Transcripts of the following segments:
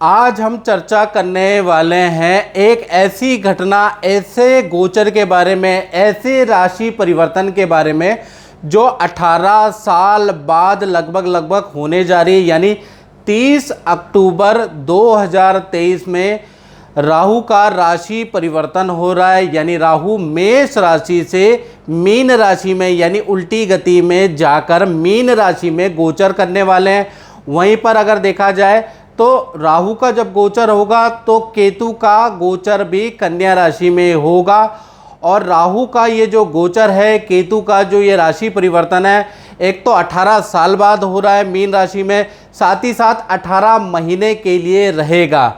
आज हम चर्चा करने वाले हैं एक ऐसी घटना, ऐसे गोचर के बारे में, ऐसे राशि परिवर्तन के बारे में जो 18 साल बाद लगभग होने जा रही है। यानी 30 अक्टूबर 2023 में राहु का राशि परिवर्तन हो रहा है। यानी राहु मेष राशि से मीन राशि में यानी उल्टी गति में जाकर मीन राशि में गोचर करने वाले हैं। वहीं पर अगर देखा जाए तो राहु का जब गोचर होगा तो केतु का गोचर भी कन्या राशि में होगा। और राहु का ये जो गोचर है, केतु का जो ये राशि परिवर्तन है, एक तो 18 साल बाद हो रहा है मीन राशि में, साथ ही साथ 18 महीने के लिए रहेगा।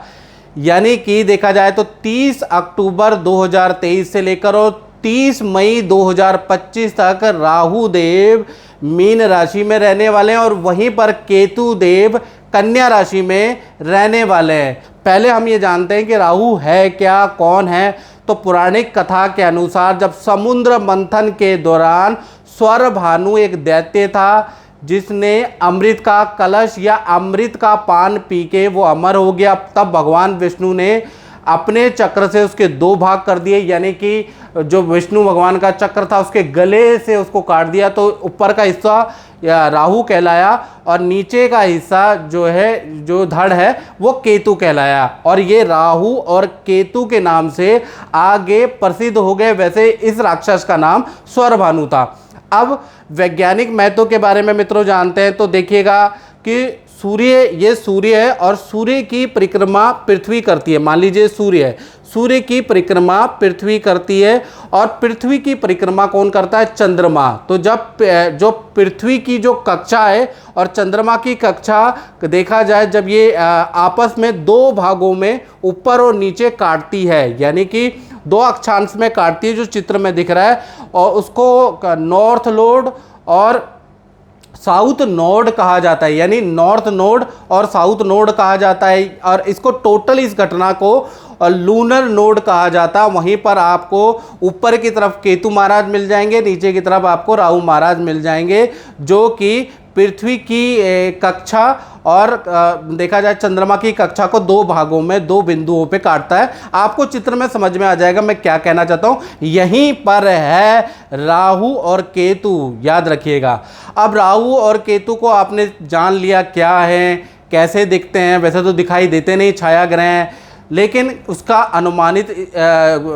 यानी कि देखा जाए तो 30 अक्टूबर 2023 से लेकर और 30 मई 2025 तक राहु देव मीन राशि में रहने वाले हैं और वहीं पर केतु देव कन्या राशि में रहने वाले हैं। पहले हम ये जानते हैं कि राहु है क्या, कौन है। तो पौराणिक कथा के अनुसार जब समुद्र मंथन के दौरान स्वर भानु एक दैत्य था जिसने अमृत का कलश या अमृत का पान पी के वो अमर हो गया, तब भगवान विष्णु ने अपने चक्र से उसके दो भाग कर दिए। यानी कि जो विष्णु भगवान का चक्र था उसके गले से उसको काट दिया, तो ऊपर का हिस्सा या राहु कहलाया और नीचे का हिस्सा जो है, जो धड़ है, वो केतु कहलाया। और ये राहु और केतु के नाम से आगे प्रसिद्ध हो गए। वैसे इस राक्षस का नाम स्वरभानु था। अब वैज्ञानिक महत्व के बारे में मित्रों जानते हैं तो देखिएगा कि ये सूर्य है और सूर्य की परिक्रमा पृथ्वी करती है। मान लीजिए सूर्य है, सूर्य की परिक्रमा पृथ्वी करती है और पृथ्वी की परिक्रमा कौन करता है? चंद्रमा। तो जब जो पृथ्वी की जो कक्षा है और चंद्रमा की कक्षा देखा जाए, जब ये आपस में दो भागों में ऊपर और नीचे काटती है, यानी कि दो अक्षांश में काटती है जो चित्र में दिख रहा है, और उसको नॉर्थ नोड और साउथ नोड कहा जाता है। यानी नॉर्थ नोड और साउथ नोड कहा जाता है और इसको टोटल इस घटना को लूनर नोड कहा जाता है। वहीं पर आपको ऊपर की तरफ केतु महाराज मिल जाएंगे, नीचे की तरफ आपको राहु महाराज मिल जाएंगे, जो कि पृथ्वी की कक्षा और देखा जाए चंद्रमा की कक्षा को दो भागों में, दो बिंदुओं पे काटता है। आपको चित्र में समझ में आ जाएगा मैं क्या कहना चाहता हूँ। यहीं पर है राहु और केतु, याद रखिएगा। अब राहु और केतु को आपने जान लिया क्या है, कैसे दिखते हैं। वैसे तो दिखाई देते नहीं, छाया ग्रह हैं, लेकिन उसका अनुमानित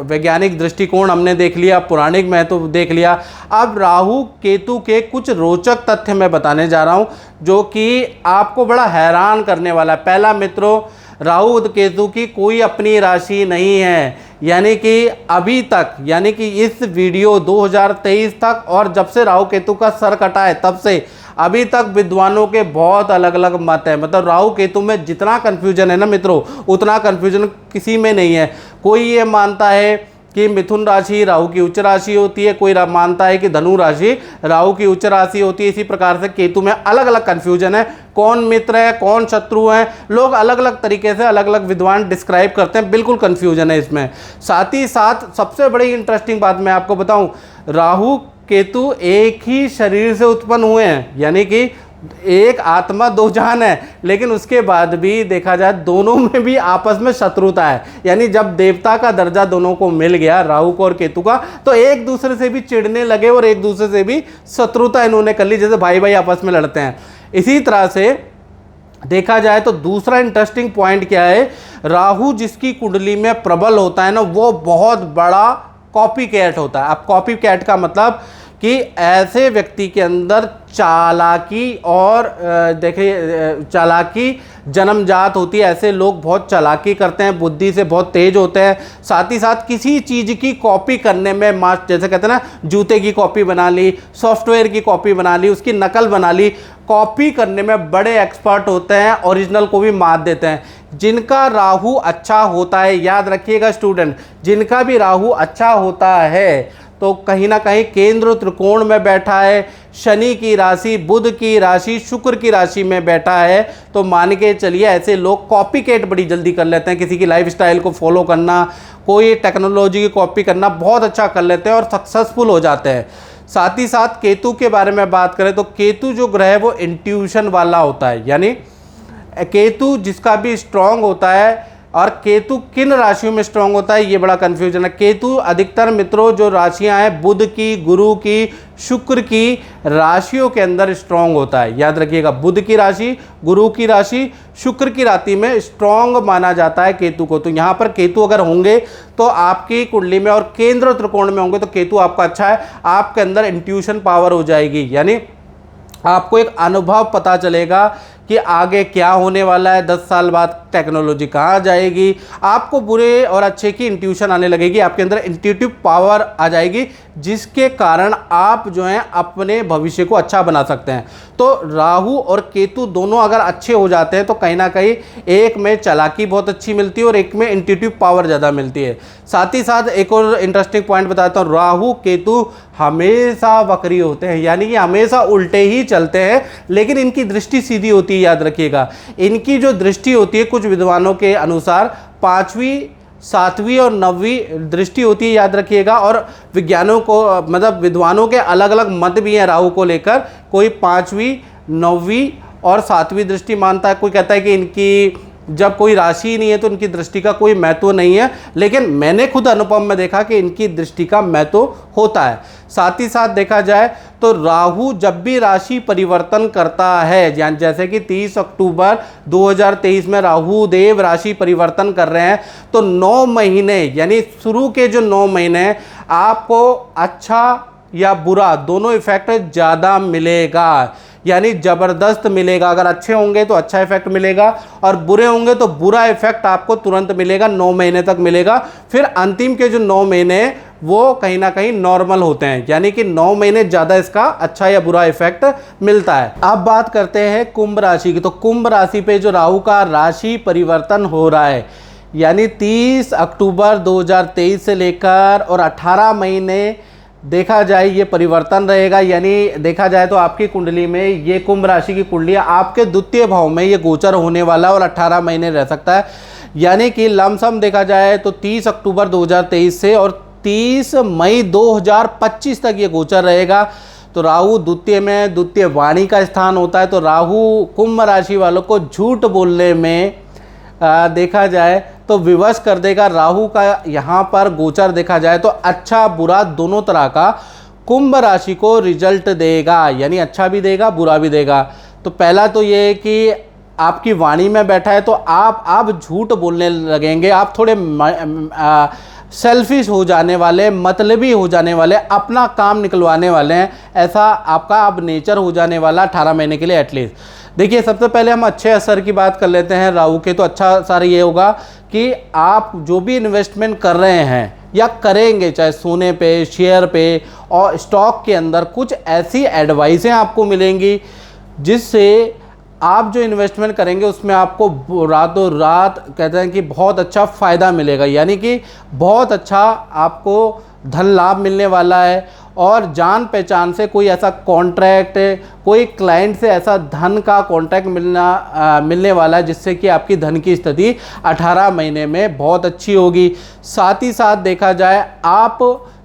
वैज्ञानिक दृष्टिकोण हमने देख लिया, पौराणिक महत्व देख लिया। अब राहु केतु के कुछ रोचक तथ्य मैं बताने जा रहा हूं जो कि आपको बड़ा हैरान करने वाला है। पहला मित्रों, राहु केतु की कोई अपनी राशि नहीं है। यानी कि अभी तक, यानी कि इस वीडियो 2023 तक और जब से राहु केतु का सर कटा है तब से अभी तक विद्वानों के बहुत अलग अलग मत हैं। मतलब राहु केतु में जितना कन्फ्यूजन है ना मित्रों, उतना कन्फ्यूजन किसी में नहीं है। कोई ये मानता है कि मिथुन राशि राहु की उच्च राशि होती है, कोई मानता है कि धनु राशि राहु की उच्च राशि होती है। इसी प्रकार से केतु में अलग अलग कन्फ्यूजन है, कौन मित्र है कौन शत्रु है, लोग अलग अलग तरीके से अलग अलग विद्वान डिस्क्राइब करते हैं, बिल्कुल कन्फ्यूजन है इसमें। साथ ही साथ सबसे बड़ी इंटरेस्टिंग बात मैं आपको बताऊं, राहु केतु एक ही शरीर से उत्पन्न हुए हैं। यानी कि एक आत्मा दो जान है, लेकिन उसके बाद भी देखा जाए दोनों में भी आपस में शत्रुता है। यानी जब देवता का दर्जा दोनों को मिल गया, राहु को और केतु का, तो एक दूसरे से भी चिढ़ने लगे और एक दूसरे से भी शत्रुता इन्होंने कर ली, जैसे भाई भाई आपस में लड़ते हैं। इसी तरह से देखा जाए तो दूसरा इंटरेस्टिंग पॉइंट क्या है, राहु जिसकी कुंडली में प्रबल होता है ना, वो बहुत बड़ा कॉपी कैट होता है। अब कॉपी कैट का मतलब कि ऐसे व्यक्ति के अंदर चालाकी और देखिए चालाकी जन्मजात होती है। ऐसे लोग बहुत चालाकी करते हैं, बुद्धि से बहुत तेज होते हैं। साथ ही साथ किसी चीज़ की कॉपी करने में, जैसे कहते हैं ना, जूते की कॉपी बना ली, सॉफ्टवेयर की कॉपी बना ली, उसकी नकल बना ली, कॉपी करने में बड़े एक्सपर्ट होते हैं, ओरिजिनल को भी मात देते हैं। जिनका राहु अच्छा होता है, याद रखिएगा स्टूडेंट, जिनका भी राहु अच्छा होता है तो कहीं ना कहीं केंद्र त्रिकोण में बैठा है, शनि की राशि, बुध की राशि, शुक्र की राशि में बैठा है, तो मान के चलिए ऐसे लोग कॉपीकेट बड़ी जल्दी कर लेते हैं। किसी की लाइफस्टाइल को फॉलो करना, कोई टेक्नोलॉजी की कॉपी करना बहुत अच्छा कर लेते हैं और सक्सेसफुल हो जाते हैं। साथ ही साथ केतु के बारे में बात करें तो केतु जो ग्रह है वो इंट्यूशन वाला होता है। यानी केतु जिसका भी स्ट्रांग होता है, और केतु किन राशियों में स्ट्रांग होता है ये बड़ा कन्फ्यूजन है। केतु अधिकतर मित्रों जो राशियां हैं बुध की, गुरु की, शुक्र की राशियों के अंदर स्ट्रांग होता है। याद रखिएगा, बुध की राशि, गुरु की राशि, शुक्र की राशि में स्ट्रांग माना जाता है केतु को। तो यहाँ पर केतु अगर होंगे तो आपकी कुंडली में, और केंद्र त्रिकोण में होंगे तो केतु आपका अच्छा है। आपके अंदर इंट्यूशन पावर हो जाएगी, यानी आपको एक अनुभव पता चलेगा कि आगे क्या होने वाला है, 10 साल बाद टेक्नोलॉजी कहाँ जाएगी। आपको बुरे और अच्छे की इंट्यूशन आने लगेगी, आपके अंदर इंट्यूटिव पावर आ जाएगी, जिसके कारण आप जो हैं अपने भविष्य को अच्छा बना सकते हैं। तो राहु और केतु दोनों अगर अच्छे हो जाते हैं तो कहीं ना कहीं एक में चालाकी बहुत अच्छी मिलती है और एक में इंट्यूटिव पावर ज़्यादा मिलती है। साथ ही साथ एक और इंटरेस्टिंग पॉइंट बताता हूँ, राहु केतु हमेशा वक्री होते हैं, यानी कि हमेशा उल्टे ही चलते हैं, लेकिन इनकी दृष्टि सीधी होती है। याद रखिएगा, इनकी जो दृष्टि होती है कुछ विद्वानों के अनुसार 5वीं, 7वीं और 9वीं दृष्टि होती है। याद रखिएगा, और विज्ञानों को मतलब विद्वानों के अलग अलग मत भी हैं राहु को लेकर। कोई 5वीं, 9वीं और 7वीं दृष्टि मानता है, कोई कहता है कि इनकी जब कोई राशि ही नहीं है तो इनकी दृष्टि का कोई महत्व नहीं है, लेकिन मैंने खुद अनुभव में देखा कि इनकी दृष्टि का महत्व होता है। साथ ही साथ देखा जाए तो राहु जब भी राशि परिवर्तन करता है, जैसे कि 30 अक्टूबर 2023 में राहु देव राशि परिवर्तन कर रहे हैं, तो 9 महीने यानी शुरू के जो 9 महीने आपको अच्छा या बुरा दोनों इफेक्ट ज़्यादा मिलेगा, यानी ज़बरदस्त मिलेगा। अगर अच्छे होंगे तो अच्छा इफेक्ट मिलेगा, और बुरे होंगे तो बुरा इफेक्ट आपको तुरंत मिलेगा, 9 महीने तक मिलेगा। फिर अंतिम के जो 9 महीने वो कहीं ना कहीं नॉर्मल होते हैं, यानी कि 9 महीने ज़्यादा इसका अच्छा या बुरा इफेक्ट मिलता है। अब बात करते हैं कुंभ राशि की। तो कुंभ राशि पे जो राहु का राशि परिवर्तन हो रहा है, यानी 30 अक्टूबर 2023 से लेकर और 18 महीने देखा जाए ये परिवर्तन रहेगा। यानी देखा जाए तो आपकी कुंडली में ये कुंभ राशि की कुंडली आपके द्वितीय भाव में ये गोचर होने वाला है और 18 महीने रह सकता है। यानी कि लमसम देखा जाए तो 30 अक्टूबर 2023 से और 30 मई 2025 तक ये गोचर रहेगा। तो राहु द्वितीय में, द्वितीय वाणी का स्थान होता है, तो राहु कुंभ राशि वालों को झूठ बोलने में देखा जाए तो विवश कर देगा। राहु का यहाँ पर गोचर देखा जाए तो अच्छा बुरा दोनों तरह का कुंभ राशि को रिजल्ट देगा, यानी अच्छा भी देगा बुरा भी देगा। तो पहला तो ये है कि आपकी वाणी में बैठा है तो आप झूठ बोलने लगेंगे, आप थोड़े सेल्फिश हो जाने वाले, मतलबी हो जाने वाले, अपना काम निकलवाने वाले हैं, ऐसा आपका अब नेचर हो जाने वाला 18 महीने के लिए एटलीस्ट। देखिए, सबसे पहले हम अच्छे असर की बात कर लेते हैं राहु के। तो अच्छा असर ये होगा कि आप जो भी इन्वेस्टमेंट कर रहे हैं या करेंगे, चाहे सोने पे, शेयर पे और स्टॉक के अंदर, कुछ ऐसी एडवाइसें आपको मिलेंगी जिससे आप जो इन्वेस्टमेंट करेंगे उसमें आपको रातों रात कहते हैं कि बहुत अच्छा फ़ायदा मिलेगा, यानी कि बहुत अच्छा आपको धन लाभ मिलने वाला है। और जान पहचान से कोई ऐसा कॉन्ट्रैक्ट, कोई क्लाइंट से ऐसा धन का कॉन्ट्रैक्ट मिलने वाला है जिससे कि आपकी धन की स्थिति 18 महीने में बहुत अच्छी होगी। साथ ही साथ देखा जाए आप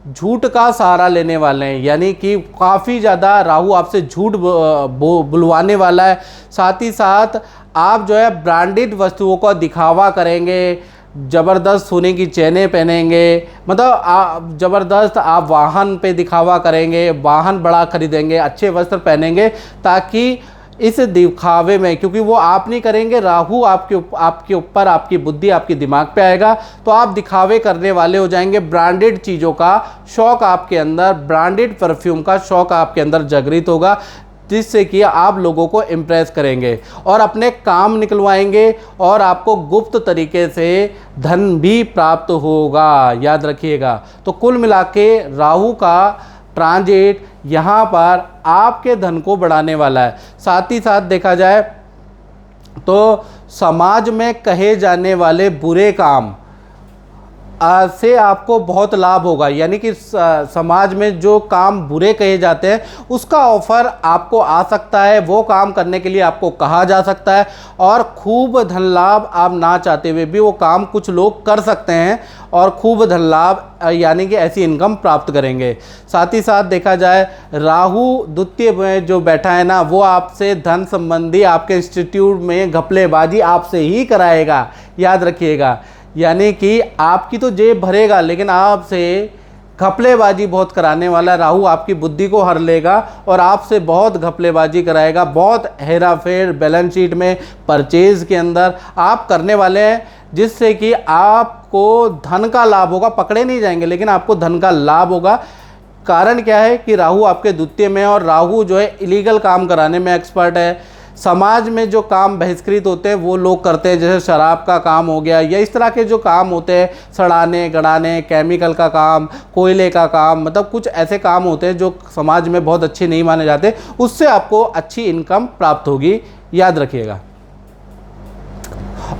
झूठ का सहारा लेने वाले हैं, यानी कि काफ़ी ज़्यादा राहु आपसे झूठ बुलवाने वाला है। साथ ही साथ आप जो है ब्रांडेड वस्तुओं का दिखावा करेंगे, ज़बरदस्त सोने की चेनें पहनेंगे, मतलब ज़बरदस्त आप वाहन पे दिखावा करेंगे, वाहन बड़ा खरीदेंगे, अच्छे वस्त्र पहनेंगे, ताकि इस दिखावे में, क्योंकि वो आप नहीं करेंगे, राहु आपके ऊपर आपकी बुद्धि आपके दिमाग पे आएगा, तो आप दिखावे करने वाले हो जाएंगे। ब्रांडेड चीज़ों का शौक़ आपके अंदर, ब्रांडेड परफ्यूम का शौक़ आपके अंदर जागृत होगा, जिससे कि आप लोगों को इम्प्रेस करेंगे और अपने काम निकलवाएंगे और आपको गुप्त तरीके से धन भी प्राप्त होगा। याद रखिएगा। तो कुल मिला के राहु का ट्रांजिट यहाँ पर आपके धन को बढ़ाने वाला है। साथ ही साथ देखा जाए तो समाज में कहे जाने वाले बुरे काम से आपको बहुत लाभ होगा, यानी कि समाज में जो काम बुरे कहे जाते हैं उसका ऑफर आपको आ सकता है, वो काम करने के लिए आपको कहा जा सकता है और खूब धन लाभ आप ना चाहते हुए भी वो काम कुछ लोग कर सकते हैं और खूब धन लाभ यानी कि ऐसी इनकम प्राप्त करेंगे। साथ ही साथ देखा जाए राहु द्वितीय में जो बैठा है ना, वो आपसे धन संबंधी आपके इंस्टीट्यूट में घपलेबाजी आपसे ही कराएगा, याद रखिएगा। यानी कि आपकी तो जेब भरेगा लेकिन आपसे घपलेबाजी बहुत कराने वाला राहु आपकी बुद्धि को हर लेगा और आपसे बहुत घपलेबाजी कराएगा, बहुत हेरा फेर बैलेंस शीट में परचेज के अंदर आप करने वाले हैं, जिससे कि आपको धन का लाभ होगा। पकड़े नहीं जाएंगे लेकिन आपको धन का लाभ होगा। कारण क्या है कि राहु आपके द्वितीय में है और राहु जो है इलीगल काम कराने में एक्सपर्ट है। समाज में जो काम बहिष्कृत होते हैं वो लोग करते हैं, जैसे शराब का काम हो गया या इस तरह के जो काम होते हैं, सड़ाने गड़ाने, केमिकल का काम, कोयले का काम, मतलब कुछ ऐसे काम होते हैं जो समाज में बहुत अच्छे नहीं माने जाते, उससे आपको अच्छी इनकम प्राप्त होगी, याद रखिएगा।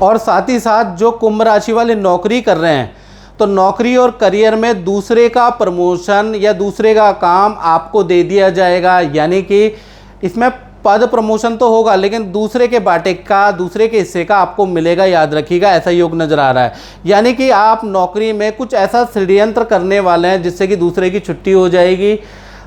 और साथ ही साथ जो कुंभ राशि वाले नौकरी कर रहे हैं तो नौकरी और करियर में दूसरे का प्रमोशन या दूसरे का काम आपको दे दिया जाएगा, यानी कि इसमें पद प्रमोशन तो होगा लेकिन दूसरे के बाटे का, दूसरे के हिस्से का आपको मिलेगा, याद रखिएगा। ऐसा योग नज़र आ रहा है, यानी कि आप नौकरी में कुछ ऐसा षड्यंत्र करने वाले हैं जिससे कि दूसरे की छुट्टी हो जाएगी।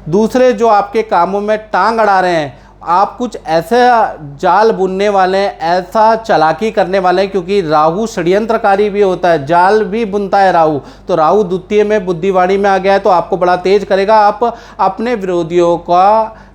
दूसरे जो आपके कामों में टांग अड़ा रहे हैं, आप कुछ ऐसा जाल बुनने वाले हैं, ऐसा चालाकी करने वाले हैं, क्योंकि राहु षड्यंत्रकारी भी होता है, जाल भी बुनता है राहु। तो राहु द्वितीय में बुद्धिवाणी में आ गया है तो आपको बड़ा तेज करेगा। आप अपने विरोधियों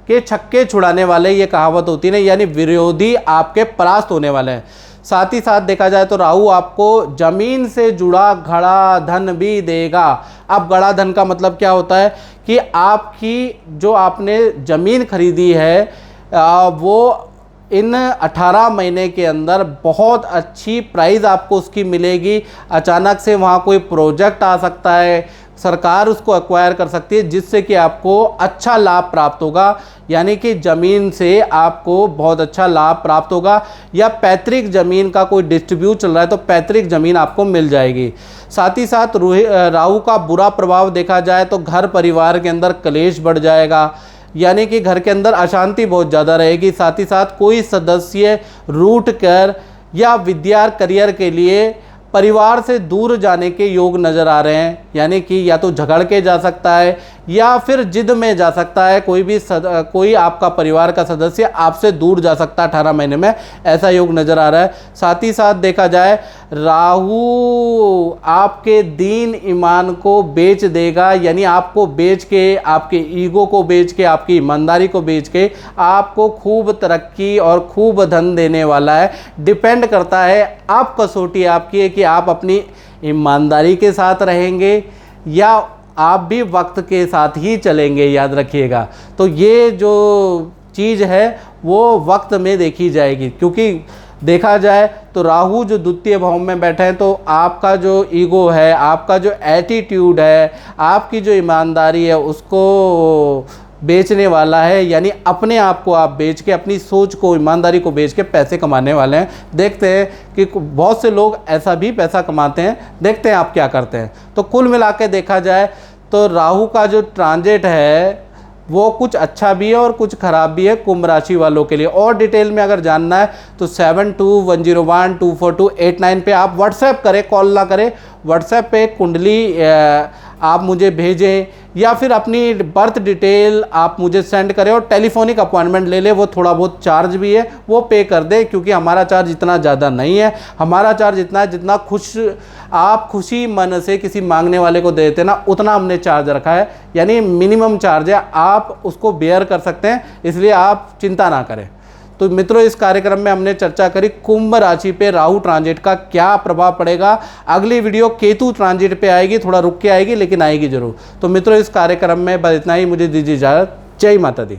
के छक्के छुड़ाने वाले, ये कहावत होती है ना, यानी विरोधी आपके परास्त होने वाले हैं। साथ ही साथ देखा जाए तो राहु आपको जमीन से जुड़ा घड़ा धन भी देगा। अब घड़ा धन का मतलब क्या होता है कि आपकी जो आपने ज़मीन खरीदी है वो इन 18 महीने के अंदर बहुत अच्छी प्राइस आपको उसकी मिलेगी। अचानक से वहाँ कोई प्रोजेक्ट आ सकता है, सरकार उसको एक्वायर कर सकती है, जिससे कि आपको अच्छा लाभ प्राप्त होगा, यानी कि ज़मीन से आपको बहुत अच्छा लाभ प्राप्त होगा। या पैतृक ज़मीन का कोई डिस्ट्रीब्यूट चल रहा है तो पैतृक ज़मीन आपको मिल जाएगी। साथ ही साथ राहु का बुरा प्रभाव देखा जाए तो घर परिवार के अंदर कलेश बढ़ जाएगा, यानी कि घर के अंदर अशांति बहुत ज़्यादा रहेगी। साथ ही साथ कोई सदस्य रूठ कर या विद्या करियर के लिए परिवार से दूर जाने के योग नज़र आ रहे हैं, यानी कि या तो झगड़ के जा सकता है या फिर जिद में जा सकता है। कोई आपका परिवार का सदस्य आपसे दूर जा सकता है 18 महीने में, ऐसा योग नज़र आ रहा है। साथ ही साथ देखा जाए राहु आपके दीन ईमान को बेच देगा, यानी आपको बेच के, आपके ईगो को बेच के, आपकी ईमानदारी को बेच के आपको खूब तरक्की और खूब धन देने वाला है। डिपेंड करता है, आप कसौटी आपकी है कि आप अपनी ईमानदारी के साथ रहेंगे या आप भी वक्त के साथ ही चलेंगे, याद रखिएगा। तो ये जो चीज़ है वो वक्त में देखी जाएगी, क्योंकि देखा जाए तो राहु जो द्वितीय भाव में बैठे हैं तो आपका जो ईगो है, आपका जो एटीट्यूड है, आपकी जो ईमानदारी है उसको बेचने वाला है, यानी अपने आप को आप बेच के, अपनी सोच को, ईमानदारी को बेच के पैसे कमाने वाले हैं। देखते हैं कि बहुत से लोग ऐसा भी पैसा कमाते हैं, देखते हैं आप क्या करते हैं। तो कुल मिला के देखा जाए तो राहु का जो ट्रांजिट है वो कुछ अच्छा भी है और कुछ ख़राब भी है कुंभ राशि वालों के लिए। और डिटेल में अगर जानना है तो 7210124289 पे आप व्हाट्सएप करें, कॉल ना करें, व्हाट्सएप पे कुंडली आप मुझे भेजें या फिर अपनी बर्थ डिटेल आप मुझे सेंड करें और टेलीफोनिक अपॉइंटमेंट ले लें। वो थोड़ा बहुत चार्ज भी है, वो पे कर दें, क्योंकि हमारा चार्ज इतना ज़्यादा नहीं है। हमारा चार्ज इतना है जितना आप खुशी मन से किसी मांगने वाले को देते ना, उतना हमने चार्ज रखा है, यानी मिनिमम चार्ज है, आप उसको बेयर कर सकते हैं, इसलिए आप चिंता ना करें। तो मित्रों, इस कार्यक्रम में हमने चर्चा करी कुंभ राशि पे राहु ट्रांजिट का क्या प्रभाव पड़ेगा। अगली वीडियो केतु ट्रांजिट पे आएगी, थोड़ा रुक के आएगी लेकिन आएगी जरूर। तो मित्रों, इस कार्यक्रम में बस इतना ही, मुझे दीजिए इजाज़त। जय माता दी।